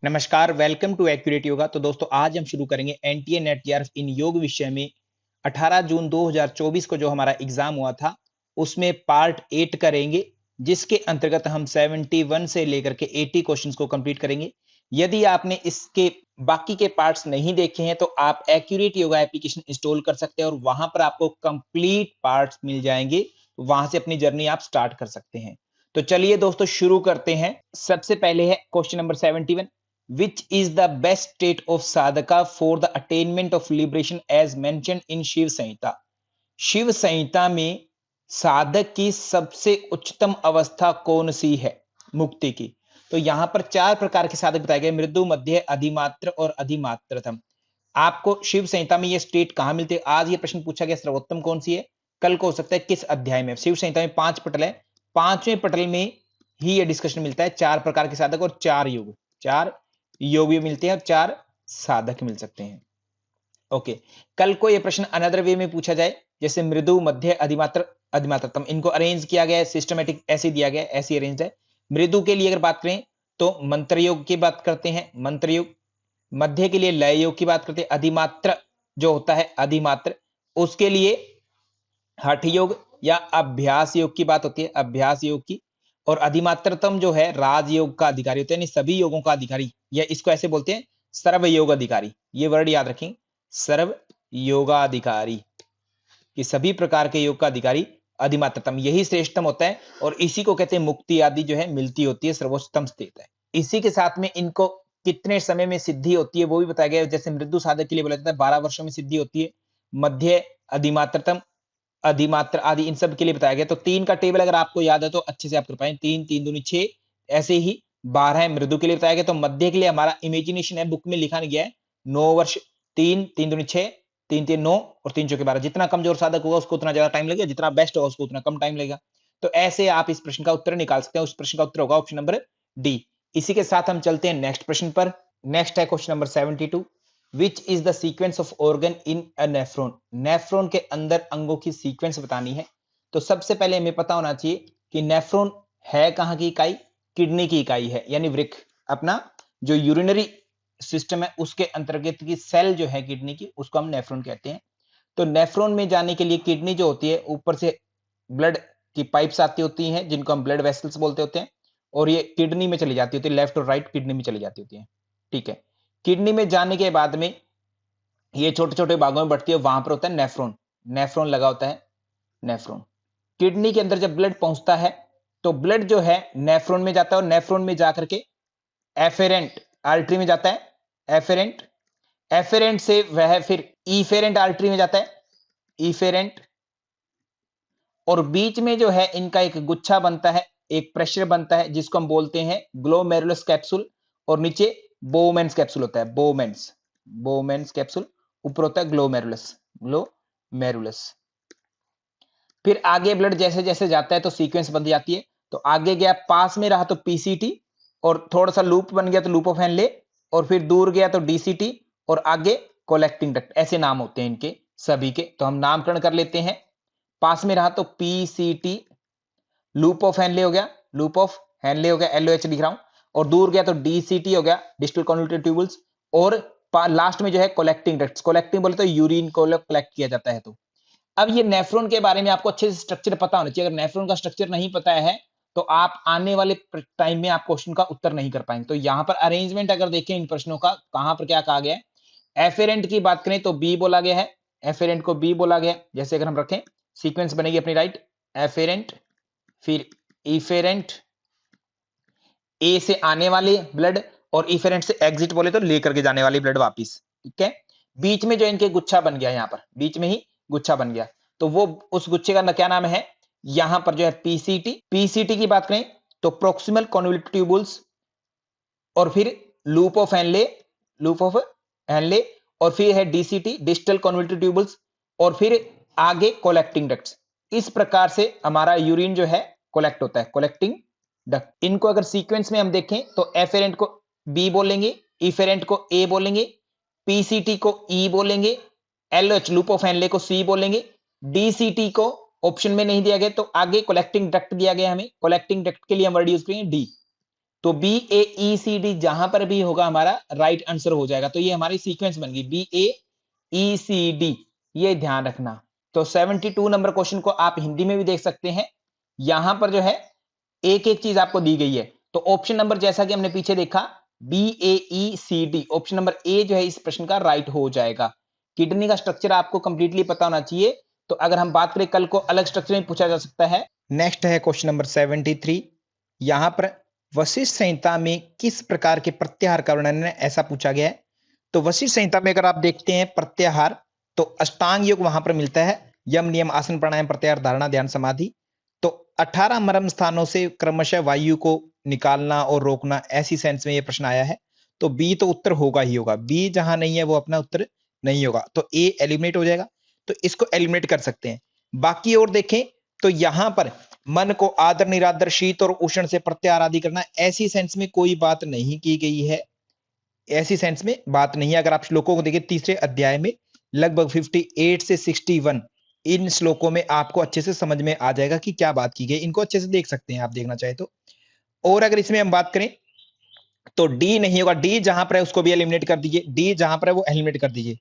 नमस्कार, welcome to accurate yoga. तो दोस्तों आज हम शुरू करेंगे एनटीए नेट जीआरएफ इन योग विषय में 18 जून 2024 को जो हमारा एग्जाम हुआ था उसमें पार्ट 8 करेंगे, जिसके अंतर्गत हम 71 से लेकर के 80 क्वेश्चंस को कंप्लीट करेंगे। यदि आपने इसके बाकी के पार्ट्स नहीं देखे हैं तो आप एक्यूरेट योगा एप्लीकेशन इंस्टॉल कर सकते हैं और वहां पर आपको कंप्लीट पार्ट्स मिल जाएंगे। वहां से अपनी जर्नी आप स्टार्ट कर सकते हैं। तो चलिए दोस्तों शुरू करते हैं। सबसे पहले है question number 71। Which is the best state of sadhaka for the attainment of liberation as mentioned in Shiva Samhita? Shiva Samhita में साधक की सबसे उच्चतम अवस्था कौन सी है मुक्ति की? तो यहां पर चार प्रकार के साधक बताए गए, मृदु, मध्य, अधिमात्र और अधिमात्रतम। आपको शिव संहिता में ये स्टेट कहां मिलते हैं? आज ये प्रश्न पूछा गया, सर्वोत्तम कौन सी है, कल को हो सकता है किस अध्याय में। शिव संहिता में 5 पटल है, 5वें पटल में ही ये डिस्कशन मिलता है। 4 प्रकार के साधक और 4 योग, 4 योग भी मिलते हैं और 4 साधक मिल सकते हैं। ओके, कल को ये प्रश्न अनदर वे में पूछा जाए, जैसे मृदु, मध्य, अधिमात्र, अधिमात्रतम, इनको अरेंज किया गया है, सिस्टमेटिक ऐसे दिया गया है, ऐसे अरेंज है। मृदु के लिए अगर बात करें तो मंत्र योग की बात करते हैं, मंत्र योग। मध्य के लिए लय योग की बात करते हैं। अधिमात्र जो होता है अधिमात्र, उसके लिए हठ योग या अभ्यास योग की बात होती है, अभ्यास योग की। और अधिमात्रतम जो है राजयोग का अधिकारी होता है, यानी सभी योगों का अधिकारी, या इसको ऐसे बोलते हैं सर्व योग अधिकारी। ये वर्ड याद रखें, सर्व योगाधिकारी, कि सभी प्रकार के योग का अधिकारी अधिमात्रतम, यही श्रेष्ठतम होता है और इसी को कहते हैं मुक्ति आदि जो है मिलती होती है, सर्वोत्तम स्थित है। इसी के साथ में इनको कितने समय में सिद्धि होती है वो भी बताया गया है। जैसे मृदु साधक के लिए बोला जाता है 12 वर्षों में सिद्धि होती है, मध्य, अधिमात्रतम, अधिमात्र आदि इन सब के लिए बताया गया। तो 3 का टेबल अगर आपको याद है तो अच्छे से आप कर पाए, 3 3 दूनी 6, ऐसे ही 12 है मृदु के लिए बताया गया। तो मध्य के लिए हमारा इमेजिनेशन है, बुक में लिखा नहीं गया है, 9 वर्ष, 3 3 दूनी 6, 3 3 9 और 3 चौके 12। जितना कमजोर साधक होगा उसको उतना ज्यादा टाइम लगेगा, जितना बेस्ट होगा उसको उतना कम टाइम लगेगा। तो ऐसे आप इस प्रश्न का उत्तर निकाल सकते हैं। उस प्रश्न का उत्तर होगा ऑप्शन नंबर डी। इसी के साथ हम चलते हैं नेक्स्ट प्रश्न पर। नेक्स्ट है question number 72। Which is the sequence of organ in a nephron? Nephron के अंदर अंगों की सीक्वेंस बतानी है। तो सबसे पहले हमें पता होना चाहिए कि नेफ्रॉन है कहां की इकाई? किडनी की इकाई है, यानी वृक्क, अपना जो यूरिनरी सिस्टम है उसके अंतर्गत की सेल जो है किडनी की, उसको हम नेफ्रॉन कहते हैं। तो नेफ्रॉन में जाने के लिए किडनी जो होती है, ऊपर से ब्लड की पाइप्स आती होती हैं जिनको हम ब्लड वेसल्स बोलते होते हैं, और ये किडनी में चली जाती होती है, लेफ्ट और राइट किडनी में चली जाती होती है। ठीक है, किडनी में जाने के बाद में ये छोटे छोटे भागों में बढ़ती है, वहां पर होता है नेफ्रॉन, नेफ्रॉन लगा होता है, नेफ्रॉन। किडनी के अंदर जब ब्लड पहुंचता है तो ब्लड जो है नेफ्रॉन में जाता है और नेफ्रॉन में जाकर के एफेरेंट आर्टरी में जाता है, एफेरेंट, एफेरेंट से वह फिर इफेरेंट आर्टरी में जाता है, इफेरेंट, और बीच में जो है इनका एक गुच्छा बनता है, एक प्रेशर बनता है जिसको हम बोलते हैं ग्लोमेरुलस कैप्सूल, और नीचे बोमेन्स कैप्सूल होता है, बोमेन्स, बोमेन्स कैप्सूल, ऊपर होता है ग्लोमेरुलस, ग्लोमेरुलस। फिर आगे ब्लड जैसे जैसे जाता है तो सीक्वेंस बन जाती है। तो आगे गया, पास में रहा तो पीसीटी, और थोड़ा सा लूप बन गया तो लूप ऑफ हेनले, और फिर दूर गया तो डीसीटी, और आगे कोलेक्टिंग डक्ट। ऐसे नाम होते हैं इनके सभी के, तो हम नामकरण कर लेते हैं। पास में रहा तो पीसीटी, लूप ऑफ हेनले हो गया, लूप ऑफ हेनले हो गया, एलओएच लिख रहा हूं, और दूर गया तो डीसीटी हो गया, डिस्टल कन्वोल्यूटेड ट्यूबुल्स, और लास्ट में जो है कोलेक्टिंग डक्ट्स। कोलेक्टिंग बोले तो यूरिन को कलेक्ट किया जाता है। तो अब ये नेफ्रॉन के बारे में आपको अच्छे से स्ट्रक्चर पता होना चाहिए। अगर नेफ्रॉन का स्ट्रक्चर नहीं पता है तो आप आने वाले टाइम में आप क्वेश्चन का उत्तर नहीं कर पाएंगे। तो यहां पर अरेंजमेंट अगर देखें इन प्रश्नों का, कहां पर क्या कहा गया है। एफेरेंट की बात करें तो बी बोला गया है, एफेरेंट को बी बोला गया है। जैसे अगर हम रखें, सीक्वेंस बनेगी अपनी राइट, एफेरेंट, फिर इफेरेंट, ए से आने वाली ब्लड, और इफेरेंट से एग्जिट बोले तो लेकर के जाने वाली ब्लड वापिस। ठीक है, बीच में जो इनके गुच्छा बन गया, यहां पर बीच में ही गुच्छा बन गया, तो वो उस गुच्छे का क्या नाम है, यहां पर जो है पीसीटी। पीसीटी की बात करें तो प्रोक्सिमल कन्वोल्यूटेड ट्यूबुल्स, और फिर loop of Henle, loop of Henle, और फिर है डीसीटी, डिस्टल कन्वोल्यूटेड ट्यूबुल्स, और फिर आगे कोलेक्टिंग डक्ट्स। इस प्रकार से हमारा यूरिन जो है कोलेक्ट होता है, कोलेक्टिंग डक्ट। इनको अगर सीक्वेंस में हम देखें तो एफेरेंट को बी बोलेंगे, इफेरेंट को ए बोलेंगे, पीसीटी को ई बोलेंगे, एलएच लूप ऑफ हेनले को सी बोलेंगे, डीसीटी को ऑप्शन में नहीं दिया गया तो आगे कोलेक्टिंग डक्ट दिया गया हमें, कोलेक्टिंग डक्ट के लिए हम वर्ड यूज करेंगे डी। तो B A E C D जहां पर भी होगा हमारा राइट आंसर हो जाएगा। तो ये हमारी सीक्वेंस बन गई B A E C D, ये ध्यान रखना। तो 72 नंबर क्वेश्चन को आप हिंदी में भी देख सकते हैं। यहां पर जो है एक एक चीज आपको दी गई है। तो ऑप्शन नंबर जैसा कि हमने पीछे देखा B A E C D, option number A जो है इस प्रश्न का राइट हो जाएगा। किडनी का स्ट्रक्चर आपको कंप्लीटली पता होना चाहिए। तो अगर हम बात करें कल को अलग स्ट्रक्चर में पूछा जा सकता है। नेक्स्ट है क्वेश्चन नंबर 73। यहां पर वशिष्ठ संहिता में किस प्रकार के प्रत्याहार का वर्णन है, ऐसा पूछा गया है। तो वशिष्ठ संहिता में अगर आप देखते हैं प्रत्याहार, तो अष्टांग योग वहां पर मिलता है, यम नियम आसन प्राणायाम प्रत्याहार धारणा ध्यान समाधि। तो 18 मर्म स्थानों से क्रमशः वायु को निकालना और रोकना, ऐसी सेंस में ये प्रश्न आया है। तो बी तो उत्तर होगा ही होगा, बी जहां नहीं है वो अपना उत्तर नहीं होगा। तो ए एलिमिनेट हो जाएगा, तो इसको एलिमिनेट कर सकते हैं। बाकी और देखें तो यहां पर मन को आदर निरादर शीत और उष्ण से प्रत्याहार आदि करना, ऐसी सेंस में कोई बात नहीं की गई है, ऐसी सेंस में बात नहीं है। अगर आप श्लोकों को देखें तीसरे अध्याय में लगभग 58 से 61 इन श्लोकों में आपको अच्छे से समझ में आ जाएगा कि क्या बात की गई। इनको अच्छे से देख सकते हैं आप देखना चाहे तो। और अगर इसमें हम बात करें तो डी नहीं होगा, डी जहां पर है उसको भी एलिमिनेट कर दीजिए, डी जहां पर है वो एलिमिनेट कर दीजिए।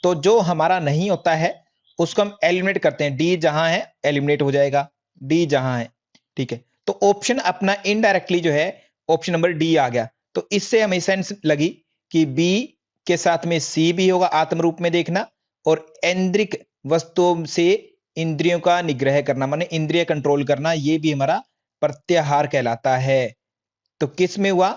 तो जो हमारा नहीं होता है उसको हम एलिमिनेट करते हैं, डी जहां है एलिमिनेट हो जाएगा, डी जहां है, ठीक है। तो ऑप्शन अपना इनडायरेक्टली जो है ऑप्शन नंबर डी आ गया। तो इससे हमें सेंस लगी कि बी के साथ में सी भी होगा, आत्म रूप में देखना, और ऐन्द्रिक वस्तुओं से इंद्रियों का निग्रह करना, माने इंद्रिय कंट्रोल करना, ये भी हमारा प्रत्याहार कहलाता है। तो किस में हुआ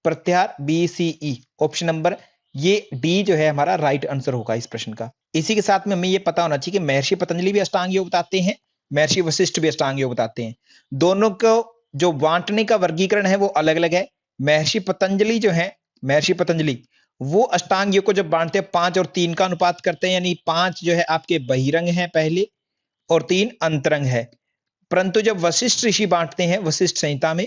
प्रत्याहार, बी सी ई, ऑप्शन नंबर ये डी जो है हमारा राइट आंसर होगा इस प्रश्न का। इसी के साथ में हमें ये पता होना चाहिए कि महर्षि पतंजलि भी अष्टांग योग बताते हैं, महर्षि वशिष्ठ भी अष्टांग योग बताते हैं। दोनों को जो बांटने का वर्गीकरण है वो अलग अलग है। महर्षि पतंजलि जो है, महर्षि पतंजलि वो अष्टांग योग को जब बांटते हैं 5 और 3 का अनुपात करते हैं, यानी 5 जो है आपके बहिरंग हैं पहले और 3 अंतरंग है। परंतु जब वशिष्ठ ऋषि बांटते हैं वशिष्ठ संहिता में,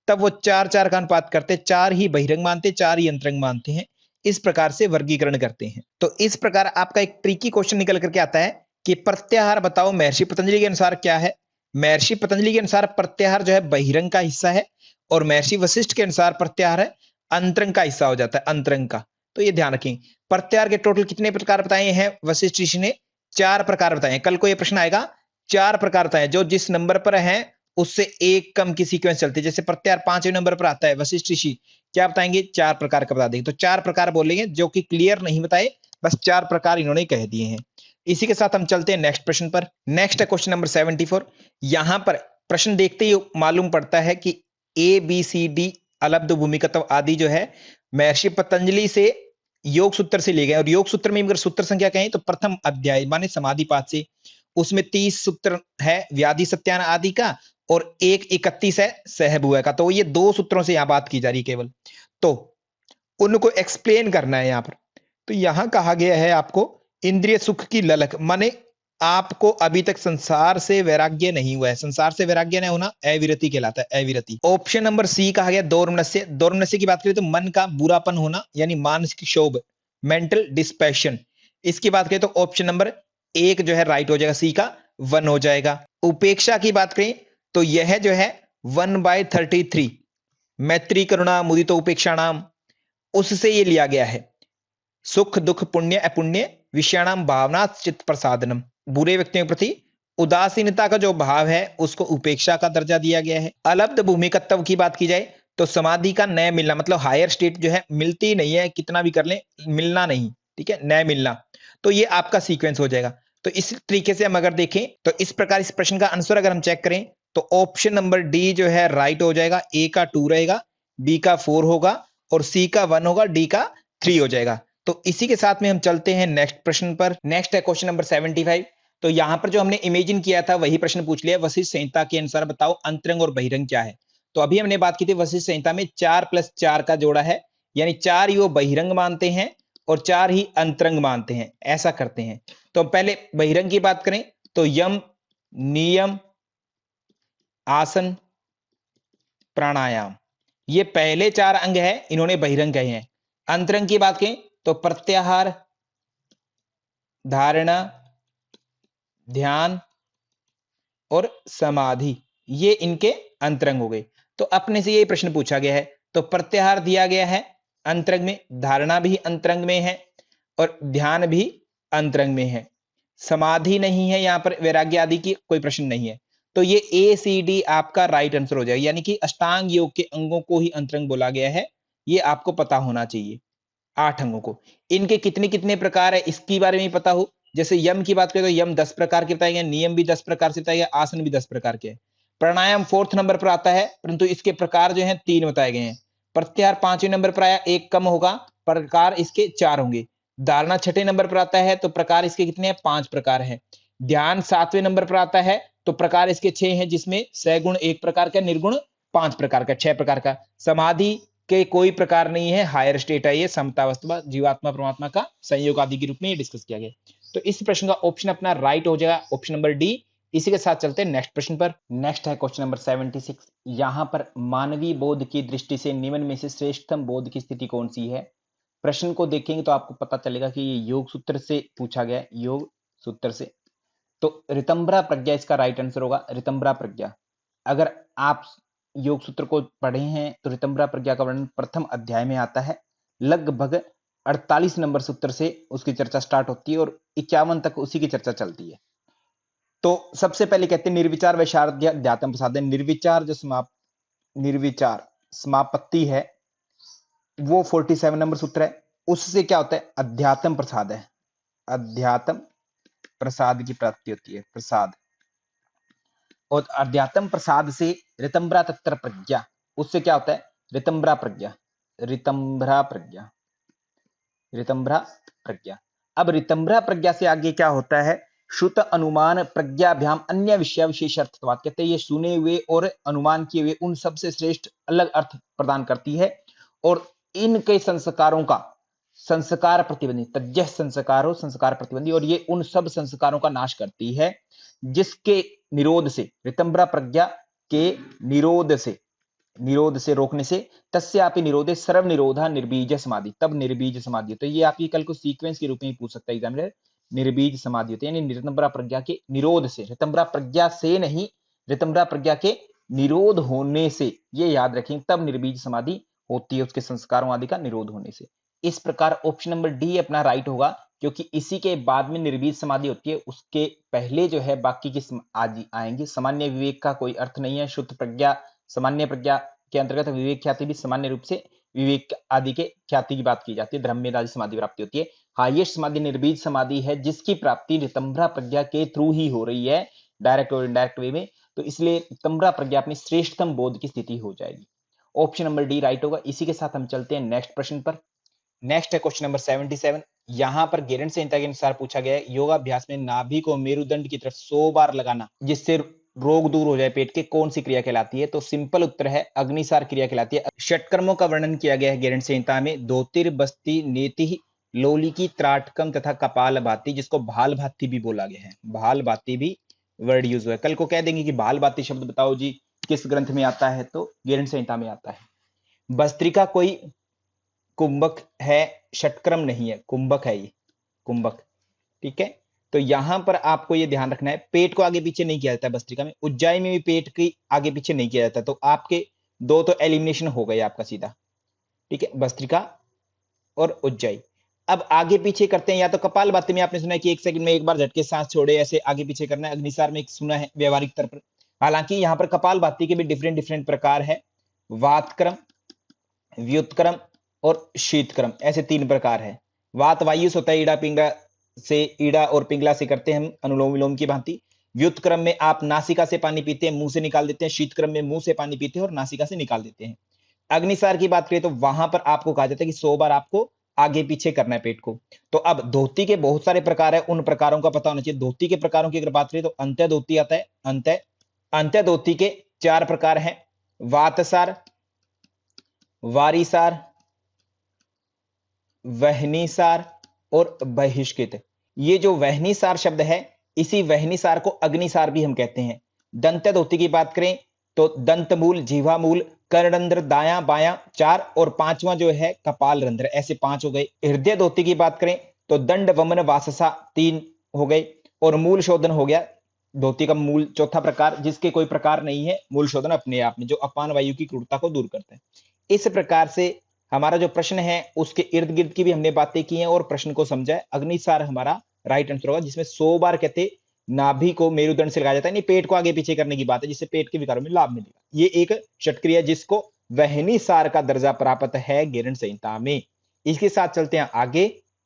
तब वो 4-4 का अनुपात करते, 4 ही बहिरंग मानते, 4 ही अंतरंग मानते हैं। इस प्रकार से वर्गीकरण करते हैं। तो इस प्रकार आपका एक ट्रिकी क्वेश्चन निकल करके आता है कि प्रत्याहार बताओ महर्षि पतंजलि के अनुसार क्या है। महर्षि पतंजलि के अनुसार प्रत्याहार जो है बहिरंग का हिस्सा है, और महर्षि वशिष्ठ के अनुसार प्रत्याहार है अंतरंग का हिस्सा हो जाता है, अंतरंग का। तो ये ध्यान रखें। प्रत्याहार के टोटल कितने प्रकार बताए हैं वशिष्ठ ऋषि ने, 4 प्रकार बताए हैं। कल को ये प्रश्न आएगा 4 प्रकार बताए, जो जिस नंबर पर है उससे एक कम की सीक्वेंस चलती है। जैसे प्रत्याहार 5वें नंबर पर आता है, वशिष्ठ ऋषि क्या बताएंगे, 4 प्रकार का बता देंगे। तो 4 प्रकार बोलेंगे, जो कि क्लियर नहीं बताए, बस 4 प्रकार इन्होंने कह दिए हैं। इसी के साथ हम चलते हैं नेक्स्ट प्रश्न पर। नेक्स्ट है क्वेश्चन नंबर 74। यहां पर प्रश्न देखते ही मालूम पड़ता है कि ए बी सी डी अलब्ध भूमिकत्व आदि जो है महर्षि पतंजलि से योग सूत्र से लिए गए। और योग सूत्र में अगर सूत्र संख्या कहें तो प्रथम अध्याय माने समाधि पाठ से, उसमें 30 सूत्र है व्याधि सत्यान आदि का, और एक 31 है सहबुआ का। तो ये 2 सूत्रों से यहां बात की जा रही केवल, तो उनको एक्सप्लेन करना है यहां पर। तो यहां कहा गया है आपको इंद्रिय सुख की ललक, माने आपको अभी तक संसार से वैराग्य नहीं हुआ है, संसार से वैराग्य नहीं होना अविरति कहलाता है, अविरति। ऑप्शन नंबर सी कहा गया दौर्मनस्य। दौर्मनस्य की बात करें तो मन का बुरापन होना, यानी मानसिक क्षोभ, मेंटल डिस्पैशन। इसकी बात करें तो ऑप्शन नंबर 1 जो है राइट हो जाएगा, सी का 1 हो जाएगा। उपेक्षा की बात करें तो यह जो है 1/33 मैत्री करुणा मुदितो उपेक्षा नाम, उससे ये लिया गया है। सुख दुख पुण्य अपुण्य विषयाणाम भावना चित्त प्रसादनम, बुरे व्यक्तियों के प्रति उदासीनता का जो भाव है उसको उपेक्षा का दर्जा दिया गया है। अलब्ध भूमिकत्व की बात की जाए तो समाधि का नया मिलना, मतलब हायर स्टेट जो है मिलती नहीं है, कितना भी कर ले मिलना नहीं, ठीक है, नया मिलना। तो ये आपका सीक्वेंस हो जाएगा। तो इस तरीके से हम अगर देखें तो इस प्रकार इस प्रश्न का आंसर अगर हम चेक करें तो ऑप्शन नंबर डी जो है राइट हो जाएगा। ए का 2 रहेगा, बी का 4 होगा, और सी का 1 होगा, डी का 3 हो जाएगा। तो इसी के साथ में हम चलते हैं नेक्स्ट प्रश्न पर। नेक्स्ट है क्वेश्चन नंबर 75। तो यहां पर जो हमने इमेजिन किया था वही प्रश्न पूछ लिया, वशिष्ठ संहिता के अनुसार बताओ अंतरंग और बहिरंग क्या है। तो अभी हमने बात की थी वशिष्ठ संहिता में 4 + 4 का जोड़ा है, यानी 4 ही वो बहिरंग मानते हैं और 4 ही अंतरंग मानते हैं, ऐसा करते हैं। तो पहले बहिरंग की बात करें तो यम नियम आसन प्राणायाम, ये पहले 4 अंग है, इन्होंने बहिरंग कहे हैं। अंतरंग की बात करें तो प्रत्याहार, धारणा, ध्यान और समाधि, ये इनके अंतरंग हो गए। तो अपने से ये प्रश्न पूछा गया है। तो प्रत्याहार दिया गया है अंतरंग में, धारणा भी अंतरंग में है और ध्यान भी अंतरंग में है। समाधि नहीं है यहां पर, वैराग्य आदि की कोई प्रश्न नहीं है। तो ये ए सी डी आपका राइट आंसर हो जाएगा, यानी कि अष्टांग योग के अंगों को ही अंतरंग बोला गया है, ये आपको पता होना चाहिए। 8 अंगों को, इनके कितने कितने प्रकार है इसके बारे में पता हो। जैसे यम की बात करें तो यम 10 प्रकार के बताए गए, नियम भी 10 प्रकार से बताए गए, आसन भी 10 प्रकार के हैं। प्राणायाम 4th नंबर पर आता है, परंतु इसके प्रकार जो हैं 3 बताए गए हैं। प्रत्याहार 5वें नंबर पर आया, एक कम होगा, प्रकार इसके 4 होंगे। धारणा 6ठे नंबर पर आता है, तो प्रकार इसके कितने हैं, 5 प्रकार हैं। ध्यान 7वें नंबर पर आता है, तो प्रकार इसके 6 हैं, जिसमें सगुण 1 प्रकार का, निर्गुण 5 प्रकार का, 6 प्रकार का। समाधि के कोई प्रकार नहीं है, हायर स्टेट है ये, समतावस्था, जीवात्मा परमात्मा का संयोग आदि के रूप में ये डिस्कस किया गया। तो इस प्रश्न का ऑप्शन अपना राइट हो जाएगा, ऑप्शन नंबर डी। इसी के साथ चलते हैं नेक्स्ट प्रश्न पर। नेक्स्ट है क्वेश्चन नंबर 76। यहां पर मानवीय बोध की दृष्टि से निम्न में से श्रेष्ठतम बोध की स्थिति कौन सी है। प्रश्न को देखेंगे तो आपको पता चलेगा कि ये योग सूत्र से पूछा गया है, योग सूत्र से। तो ऋतंभरा प्रज्ञा इसका राइट आंसर होगा, ऋतंभरा प्रज्ञा। अगर आप योग सूत्र को पढ़े हैं तो ऋतंभरा प्रज्ञा का वर्णन प्रथम अध्याय में आता है। लगभग 48 नंबर सूत्र से उसकी चर्चा स्टार्ट होती है और 51 तक उसी की चर्चा चलती है। तो सबसे पहले कहते हैं निर्विचार वैशारद्य अध्यात्म प्रसाद। निर्विचार जो निर्विचार समापत्ति है वो 47 नंबर सूत्र है। उससे क्या होता है, अध्यात्म प्रसाद है, अध्यात्म प्रसाद की प्राप्ति होती है, प्रसाद। और अध्यात्म प्रसाद से ऋतंभरा तत्र प्रज्ञा, उससे क्या होता है, ऋतंभरा प्रज्ञा, ऋतंभरा प्रज्ञा, ऋतंभरा प्रज्ञा। अब ऋतंभरा प्रज्ञा से आगे क्या होता है, श्रुत अनुमान प्रज्ञाभ्याम अन्य विषय विशेषार्थत्वात्। कहते हैं ये सुने हुए और अनुमान किए हुए उन सबसे श्रेष्ठ अलग अर्थ प्रदान करती है। और इनके संस्कारों का संस्कार प्रतिबंधी, तज्जः संस्कारो संस्कार प्रतिबंधी, और ये उन सब संस्कारों का नाश करती है जिसके निरोध से, ऋतंभरा प्रज्ञा के निरोध से रोकने से, तस्यापि निरोधे सर्व निरोधा निर्बीज समाधि, तब निर्बीज समाधि। तो ये आपकी कल को सीक्वेंस के रूप में पूछ सकता है एग्जामिनर, निर्बीज समाधि होती है, यानी ऋतंभरा प्रज्ञा के निरोध से, ऋतंभरा प्रज्ञा से नहीं, ऋतंभरा प्रज्ञा के निरोध होने से, ये याद रखें, तब निर्बीज समाधि होती है, उसके संस्कारों आदि का निरोध होने से। इस प्रकार ऑप्शन नंबर डी अपना राइट होगा, क्योंकि इसी के बाद में निर्बीज समाधि होती है, उसके पहले जो है बाकी की आदि आएंगे। सामान्य विवेक का कोई अर्थ नहीं है, शुद्ध प्रज्ञा, सामान्य प्रज्ञा के अंतर्गत विवेक ख्याति भी सामान्य रूप से विवेक आदि के ख्याति की बात की जाती है, धर्म आदि समाधि प्राप्ति होती है। हाईएस्ट समाधि निर्बीज समाधि है, जिसकी प्राप्ति ऋतंभरा प्रज्ञा के थ्रू ही हो रही है, डायरेक्ट और इनडायरेक्ट वे में। तो इसलिए ऋतंभरा प्रज्ञा अपनी श्रेष्ठतम बोध की स्थिति हो जाएगी। ऑप्शन नंबर डी राइट होगा। इसी के साथ हम चलते हैं नेक्स्ट प्रश्न पर। नेक्स्ट है क्वेश्चन नंबर 77। यहां पर गेरंड संहिता के अनुसार पूछा गया है, योगाभ्यास में नाभि को मेरुदंड की तरफ 100 बार लगाना जिससे रोग दूर हो जाए पेट के, कौन सी क्रिया कहलाती है। तो सिंपल उत्तर है अग्निसार क्रिया कहलाती है। षटकर्मों का वर्णन किया गया है गेरंड संहिता में, धोतिर बस्ती नेति लोलिकी त्राटकम तथा कपाल भाती, जिसको भाल भाती भी बोला गया है, भाल भाती भी वर्ड यूज हुआ है। कल को कह देंगे कि भाल भाती शब्द बताओ जी किस ग्रंथ में आता है, तो गेरंड संहिता में आता है। भस्त्रिका कोई कुंभक है, षटक्रम नहीं है, कुंभक है ये, कुंभक, ठीक है। तो यहां पर आपको ये ध्यान रखना है, पेट को आगे पीछे नहीं किया जाता है भस्त्रिका में, उज्जाई में भी पेट की आगे पीछे नहीं किया जाता। तो आपके दो तो एलिमिनेशन हो गए आपका सीधा, ठीक है, भस्त्रिका और उज्जाई। अब आगे पीछे करते हैं, या तो कपाल भाती में आपने सुना है कि 1 सेकंड में एक बार झटके सांस छोड़े, ऐसे आगे पीछे करना है। अग्निसार में एक सुना है व्यवहारिक तौर पर। हालांकि यहां पर कपाल भाती के भी डिफरेंट डिफरेंट प्रकार है, वातक्रम, व्युत्क्रम और शीतक्रम, ऐसे 3 प्रकार है। वात वायु से होता है, ईड़ा पिंगला से, ईड़ा और पिंगला से करते हैं हम अनुलोम विलोम की भांति। व्युत्क्रम में आप नासिका से पानी पीते हैं, मुंह से निकाल देते हैं। शीतक्रम में मुंह से पानी पीते हैं और नासिका से निकाल देते हैं। अग्निसार की बात करें तो वहां पर आपको कहा जाता है कि 100 बार आपको आगे पीछे करना है पेट को। तो अब धोती के बहुत सारे प्रकार है, उन प्रकारों का पता होना चाहिए। धोती के प्रकारों की अगर बात करें तो अंत्य धोती आता है, अंत्य धोती के 4 प्रकार हैं, वातसार, वारीसार, वहनीसार और बहिष्कृत। ये जो वहनीसार शब्द है, इसी वहनीसार को अग्निसार भी हम कहते हैं। दंत धोती की बात करें तो दंत मूल, जीवा मूल, कर्णरंध्र दायां बायां 4 और 5वां जो है कपाल रंध्र, ऐसे 5 हो गए। हृदय धोती की बात करें तो दंड वमन वाससा 3 हो गए और मूल शोधन हो गया धोती का मूल चौथा प्रकार जिसके कोई प्रकार नहीं है, मूल शोधन अपने आप में, जो अपान वायु की क्रूरता को दूर करते हैं। इस प्रकार से हमारा जो प्रश्न है उसके इर्द गिर्द की भी हमने बातें की हैं और प्रश्न को समझा है। अग्निसार हमारा राइट आंसर होगा, जिसमें 100 बार कहते नाभि को मेरुदंड से लगाया जाता है, नहीं पेट को आगे पीछे करने की बात है, जिससे पेट के विकारों में लाभ मिलेगा। ये एक षटक्रिया जिसको वहनी सार का दर्जा प्राप्त है गेरंड संहिता में। इसके साथ चलते हैं आगे।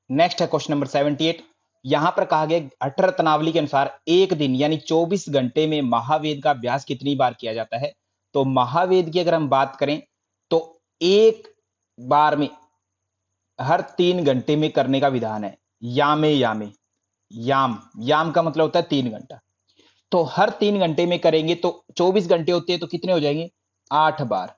नेक्स्ट है क्वेश्चन नंबर 78। यहां पर कहा गया हठ रत्नावली के अनुसार एक दिन यानी 24 घंटे में महावेद का अभ्यास कितनी बार किया जाता है? तो महावेद की अगर हम बात करें तो एक बार में हर 3 घंटे में करने का विधान है। यामे यामे, याम याम का मतलब होता है 3 घंटा, तो हर 3 घंटे में करेंगे तो 24 घंटे होते हैं, तो कितने हो जाएंगे? 8 बार।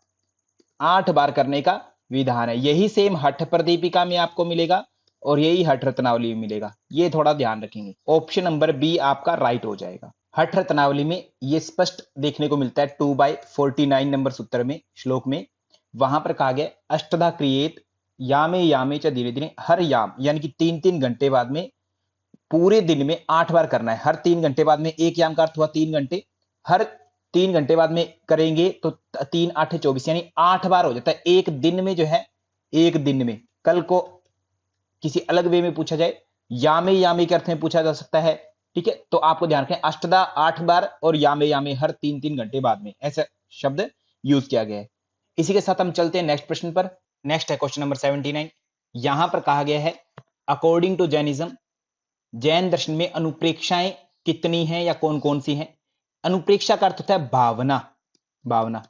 8 बार करने का विधान है। यही सेम हठ प्रदीपिका में आपको मिलेगा और यही हठ रत्नावली में मिलेगा, ये थोड़ा ध्यान रखेंगे। ऑप्शन नंबर बी आपका राइट हो जाएगा। हठ रत्नावली में ये स्पष्ट देखने को मिलता है 2/49 नंबर सूत्र में, श्लोक में। वहां पर कहा गया अष्टधा क्रिएत यामे यामे च धीरे धीरे, हर याम यानी कि 3-3 घंटे बाद में पूरे दिन में 8 बार करना है। हर 3 घंटे बाद में, एक याम का अर्थ हुआ 3 घंटे, हर 3 घंटे बाद में करेंगे तो 3 8 24 यानी 8 बार हो जाता है एक दिन में, जो है एक दिन में। कल को किसी अलग वे में पूछा जाए, यामे यामे के अर्थ में पूछा जा सकता है, ठीक है। तो आपको ध्यान रखें अष्टदा 8 बार और यामे यामे हर 3-3 घंटे बाद में, ऐसा शब्द यूज किया गया है। इसी के साथ हम चलते हैं नेक्स्ट प्रश्न पर। नेक्स्ट है क्वेश्चन नंबर 79। यहां पर कहा गया है अकॉर्डिंग टू जैनिज्म, जैन दर्शन में अनुप्रेक्षाएं कितनी हैं या कौन कौन सी हैं? अनुप्रेक्षा का अर्थ होता है भावना, भावना।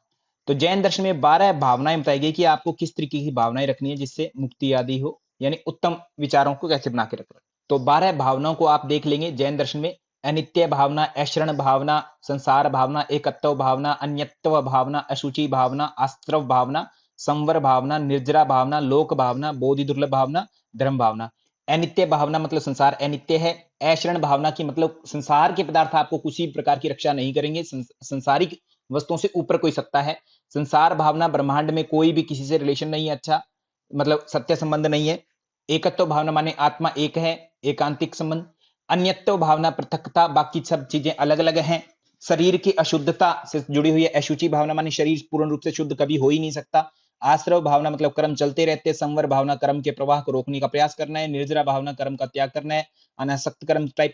तो जैन दर्शन में 12 भावनाएं बताई गई कि आपको किस तरीके की भावनाएं रखनी है जिससे मुक्ति आदि हो, यानी उत्तम विचारों को कैसे बना के रखना। तो 12 भावनाओं को आप देख लेंगे जैन दर्शन में। अनित्य भावना, अशरण भावना, संसार भावना, एकत्व भावना, अन्यत्व भावना, अशुचि भावना, आस्त्रव भावना, संवर भावना, निर्जरा भावना, लोक भावना, बोधि दुर्लभ भावना, धर्म भावना। अनित्य भावना मतलब संसार अनित्य है। अशरण भावना की मतलब संसार के पदार्थ आपको किसी प्रकार की रक्षा नहीं करेंगे, संसारिक वस्तुओं से ऊपर कोई सत्ता है। संसार भावना ब्रह्मांड में कोई भी किसी से रिलेशन नहीं है, अच्छा मतलब सत्य संबंध नहीं है। एकत्व भावना माने आत्मा एक है, एकांतिक संबंध। अन्यत्व भावना पृथकता, बाकी सब चीजें अलग अलग हैं। शरीर की अशुद्धता से जुड़ी हुई है। अशुचि भावना माने शरीर पूर्ण रूप से शुद्ध कभी हो ही नहीं सकता। आश्रव भावना मतलब कर्म चलते रहते। संवर भावना कर्म के प्रवाह को रोकने का प्रयास करना है। निर्जरा भावना कर्म का त्याग करना है, अनासक्त कर्म टाइप।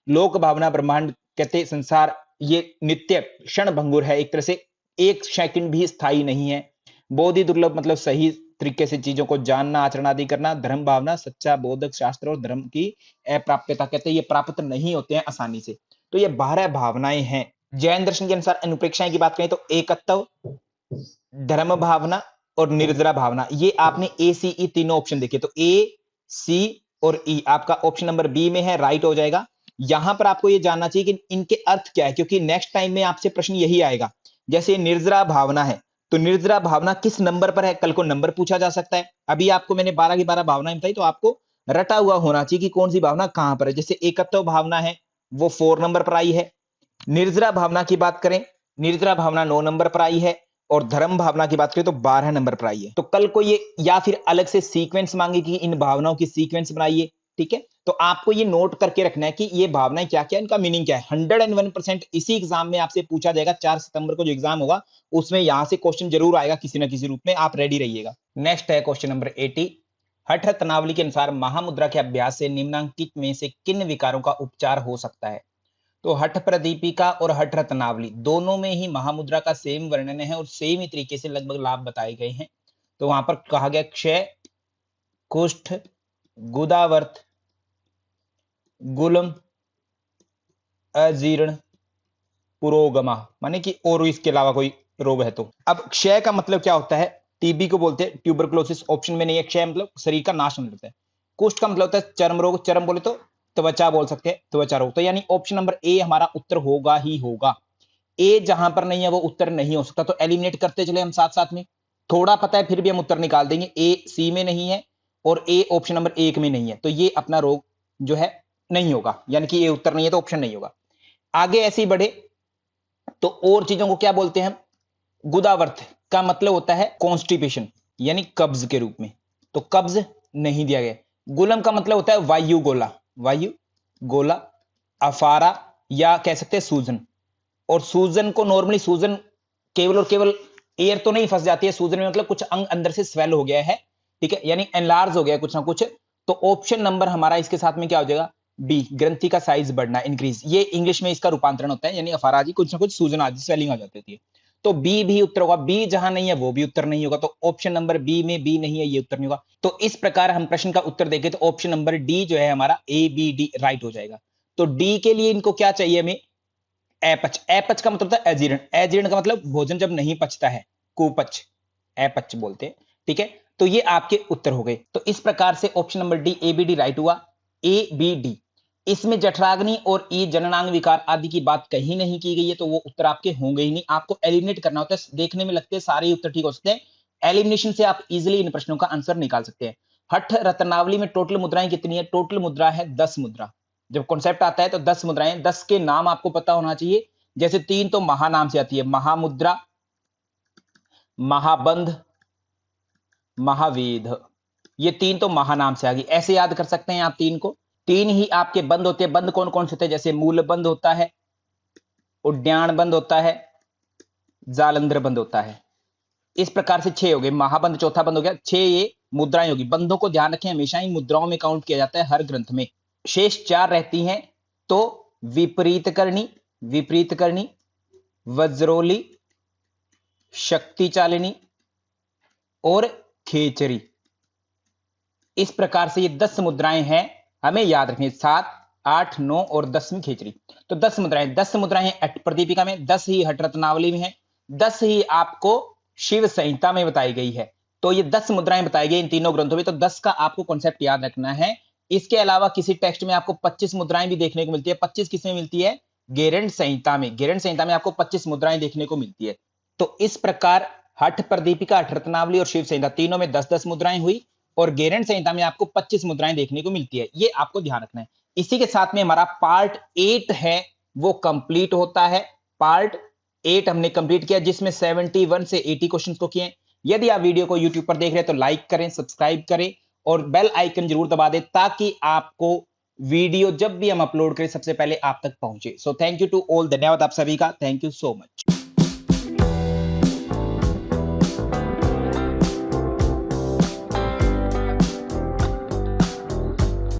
लोक भावना ब्रह्मांड कहते संसार ये नित्य क्षण भंगुर है, एक तरह से एक सेकंड भी स्थायी नहीं है। बोधि दुर्लभ मतलब सही तरीके से चीजों को जानना, आचरण आदि करना। धर्म भावना सच्चा बोधक शास्त्र और धर्म की अप्राप्यता, कहते हैं ये प्राप्त नहीं होते हैं आसानी से। तो ये 12 भावनाएं हैं। जैन दर्शन के अनुसार अनुप्रेक्षाएं की बात करें तो एकत्व, धर्म भावना और निर्जरा भावना, ये आपने ए सी ई तीनों ऑप्शन देखे, तो ए सी और ई आपका ऑप्शन नंबर बी में है, राइट हो जाएगा। यहां पर आपको ये जानना चाहिए कि इनके अर्थ क्या है, क्योंकि नेक्स्ट टाइम में आपसे प्रश्न यही आएगा। जैसे निर्जरा भावना है तो निर्जरा भावना किस नंबर पर है, कल को नंबर पूछा जा सकता है। अभी आपको मैंने 12 की 12 भावनाएं बताई, तो आपको रटा हुआ होना चाहिए कि कौन सी भावना कहां पर है। जैसे एकत्व भावना है वो 4 नंबर पर आई है। निर्जरा भावना की बात करें, निर्जरा भावना 9 नंबर पर आई है। और धर्म भावना की बात करें तो 12 नंबर पर आई है। तो कल को ये या फिर अलग से सीक्वेंस मांगे कि इन भावनाओं की सीक्वेंस बनाइए, ठीक है। तो आपको ये नोट करके रखना है कि ये भावनाएं क्या क्या, इनका मीनिंग क्या है। 101% इसी एग्जाम में आपसे पूछा जाएगा। 4 सितंबर को जो एग्जाम होगा उसमें यहां से क्वेश्चन जरूर आएगा किसी ना किसी रूप में, आप रेडी रहिएगा। नेक्स्ट है क्वेश्चन नंबर 80। हठ रत्नावली के अनुसार महामुद्रा के अभ्यास से निम्नांकित में से किन विकारों का उपचार हो सकता है? तो हठ प्रदीपिका और हठ रत्नावली दोनों में ही महामुद्रा का सेम वर्णन है और सेम ही तरीके से लगभग लाभ बताए गए हैं। तो वहां पर कहा गया क्षय, कुष्ठ, गुदावर्त, गुलम, अजीर्ण, पुरोगमा, माने कि और इसके अलावा कोई रोग है। तो अब क्षय का मतलब क्या होता है? टीबी को बोलते हैं ट्यूबरकुलोसिस, ऑप्शन में नहीं है। क्षय मतलब शरीर का नाश होने लगता है। कुष्ठ का मतलब होता है चर्म रोग, चर्म बोले तो त्वचा बोल सकते हैं, त्वचा रोग। तो यानी ऑप्शन नंबर ए हमारा उत्तर होगा ही होगा। ए जहां पर नहीं है वो उत्तर नहीं हो सकता। तो एलिमिनेट करते चले हम साथ साथ में, थोड़ा पता है फिर भी हम उत्तर निकाल देंगे। ए सी में नहीं है और ए ऑप्शन नंबर 1 में नहीं है, तो ये अपना रोग जो है नहीं होगा, यानी कि ये उत्तर नहीं है तो ऑप्शन नहीं होगा। आगे ऐसे ही बढ़े तो और चीजों को क्या बोलते हैं हम? गुदावर्त का मतलब होता है कॉन्स्टिपेशन, यानी कब्ज के रूप में, तो कब्ज नहीं दिया गया। गुलम का मतलब होता है वायु गोला, वायु गोला। अफारा या कह सकते हैं सूजन। और सूजन को नॉर्मली सूजन केवल और केवल एयर तो नहीं फंस जाती है सूजन में, मतलब कुछ अंग अंदर से स्वेल हो गया है, ठीक है, यानी एनलार्ज हो गया है कुछ ना कुछ। तो ऑप्शन नंबर हमारा इसके साथ में क्या हो जाएगा, बी, ग्रंथि का साइज बढ़ना, इंक्रीज। ये इंग्लिश में इसका रूपांतरण होता है, यानी अफाराजी कुछ ना कुछ सूजन आदि स्वेलिंग आ जाती है। तो बी भी उत्तर होगा, बी जहां नहीं है वो भी उत्तर नहीं होगा। तो ऑप्शन नंबर बी में बी नहीं है, ये उत्तर नहीं होगा। तो इस प्रकार हम प्रश्न का उत्तर देखें तो ऑप्शन नंबर डी जो है हमारा ए बी डी राइट हो जाएगा। तो डी के लिए इनको क्या चाहिए हमें, अपच। अपच का मतलब होता है अजीर्ण, अजीर्ण का मतलब भोजन जब नहीं पचता है, कुपच, अपच बोलते हैं, ठीक है। तो ये आपके उत्तर हो गए। तो इस प्रकार से option number D A B D right हुआ, ए बी डी। इसमें जठराग्नि और ई जननांग विकार आदि की बात कहीं नहीं की गई है, तो वो उत्तर आपके होंगे ही नहीं। आपको एलिमिनेट करना होता है। देखने में लगते हैं सारे उत्तर ठीक हो सकते हैं, एलिमिनेशन से आप इजिली इन प्रश्नों का आंसर निकाल सकते हैं। हठ रत्नावली में टोटल मुद्राएं कितनी है, टोटल मुद्रा है 10 मुद्रा। जब कॉन्सेप्ट आता है तो 10 मुद्राएं, 10 के नाम आपको पता होना चाहिए। जैसे 3 तो महानाम से आती है, महामुद्रा, महाबंध, महावेद। ये 3 तो महानाम से आ गई, ऐसे याद कर सकते हैं आप 3 को। 3 ही आपके बंद होते हैं। बंद कौन कौन से होते हैं, जैसे मूल बंद होता है, उड्डयन बंद होता है, जालंधर बंद होता है। इस प्रकार से 6 हो गए, महाबंध चौथा बंद हो गया। 6 ये मुद्राएं होगी। बंधों को ध्यान रखें, हमेशा इन मुद्राओं में काउंट किया जाता है हर ग्रंथ में। शेष 4 रहती हैं, तो विपरीत करनी, विपरीत करनी, वज्रोली, शक्ति चालिनी और खेचरी। इस प्रकार से ये 10 मुद्राएं हैं, हमें याद रखनी, 7, 8, 9 और 10वीं खेचरी। तो 10 मुद्राएं, 10 मुद्राएं हैं हट प्रदीपिका में, 10 ही हट रत्नावली में है, 10 ही आपको शिव संहिता में बताई गई है। तो ये 10 मुद्राएं बताई गई इन तीनों ग्रंथों में। तो 10 का आपको कॉन्सेप्ट याद रखना है। इसके अलावा किसी टेक्स्ट में आपको 25 मुद्राएं भी देखने को मिलती है। 25 किसमें मिलती है, गेरंड संहिता में। गेरंड संहिता में आपको 25 मुद्राएं देखने को मिलती है। तो इस प्रकार हठ प्रदीपिका, हठ रत्नावली और शिव संहिता तीनों में 10-10 मुद्राएं हुई, और गेरंड संहिता में आपको 25 मुद्राएं देखने को मिलती है। ये आपको ध्यान रखना है। इसी के साथ में हमारा पार्ट 8 है वो कंप्लीट होता है। पार्ट 8 हमने कंप्लीट किया, जिसमें 71 से 80 क्वेश्चंस को किए। यदि आप वीडियो को यूट्यूब पर देख रहे हैं तो लाइक करें, सब्सक्राइब करें और बेल आइकन जरूर दबा दें, ताकि आपको वीडियो जब भी हम अपलोड करें सबसे पहले आप तक पहुंचे। So thank you to all, धन्यवाद आप सभी का, थैंक यू सो मच।